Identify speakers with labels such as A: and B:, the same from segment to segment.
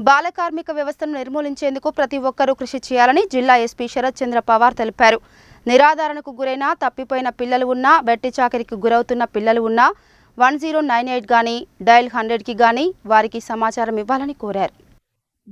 A: బాల కార్మిక వ్యవస్థను నిర్మూలించేందుకు ప్రతి ఒక్కరూ కృషి చేయాలని జిల్లా ఎస్పీ శరత్ చంద్ర పవార్ తెలిపారు. నిరాధారణకు గురైన తప్పిపోయిన పిల్లలు ఉన్నా, వెట్టి చాకిరికి గురవుతున్న పిల్లలు ఉన్నా 1098 గాని డయల్ 100కి గాని వారికి సమాచారం ఇవ్వాలని కోరారు.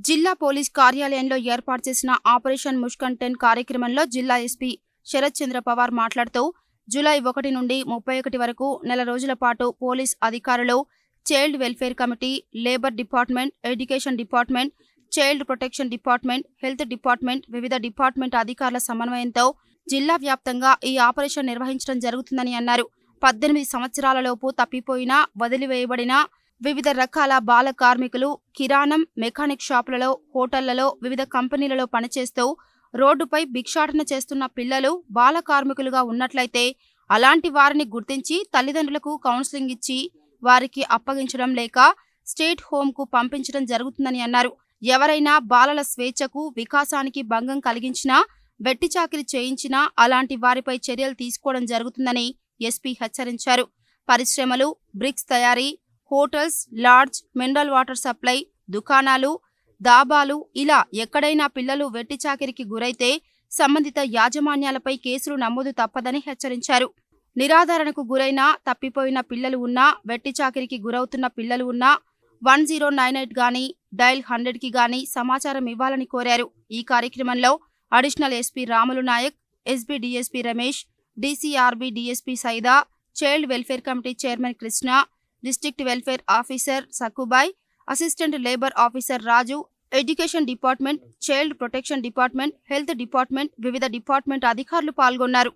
A: జిల్లా పోలీస్ కార్యాలయంలో ఏర్పాటు చేసిన ఆపరేషన్ ముష్కన్ 10 కార్యక్రమంలో జిల్లా ఎస్పీ శరత్ చంద్ర పవార్ మాట్లాడుతూ జూలై 1 నుండి 31 వరకు నెల రోజుల పాటు పోలీస్ అధికారులు, child welfare committee, labour department, education department, child protection department, health department, వివిధ డిపార్ట్మెంట్ అధికారుల సమన్వయంతో జిల్లా వ్యాప్తంగా ఈ ఆపరేషన్ నిర్వహించడం జరుగుతుందని అన్నారు. 18 సంవత్సరాలలోపు తప్పిపోయిన, వదిలివేయబడిన వివిధ రకాల బాల కార్మికులు కిరాణం, మెకానిక్ షాపులలో, హోటళ్లలో, వివిధ కంపెనీలలో పనిచేస్తూ రోడ్డుపై భిక్షాటన చేస్తున్న పిల్లలు బాల కార్మికులుగా ఉన్నట్లయితే అలాంటి వారిని గుర్తించి తల్లిదండ్రులకు కౌన్సిలింగ్ ఇచ్చి వారికి అప్పగించడం లేక స్టేట్ హోంకు పంపించడం జరుగుతుందని అన్నారు. ఎవరైనా బాలల స్వేచ్ఛకు, వికాసానికి భంగం కలిగించినా, వెట్టి చాకిరీ చేయించినా అలాంటి వారిపై చర్యలు తీసుకోవడం జరుగుతుందని ఎస్పీ హెచ్చరించారు. పరిశ్రమలు, బ్రిక్స్ తయారీ, hotels, lodge, mineral water supply, దుకాణాలు, దాబాలు ఇలా ఎక్కడైనా పిల్లలు వెట్టి చాకిరీకి గురైతే సంబంధిత యాజమాన్యాలపై కేసులు నమోదు తప్పదని హెచ్చరించారు. నిరాధారణకు గురైన, తప్పిపోయిన పిల్లలు ఉన్నా, వెట్టి చాకిరీకి గురవుతున్న పిల్లలు ఉన్నా 1098 గాని డయల్ 100కి గాని సమాచారం ఇవ్వాలని కోరారు. ఈ కార్యక్రమంలో additional SP Ramulu Nayak, SB DSP Ramesh, DCRB DSP Saida, child welfare committee chairman Krishna, district welfare officer Sakkubai, assistant labour officer Raju, education department, child protection department, health department, వివిధ డిపార్ట్మెంట్ అధికారులు పాల్గొన్నారు.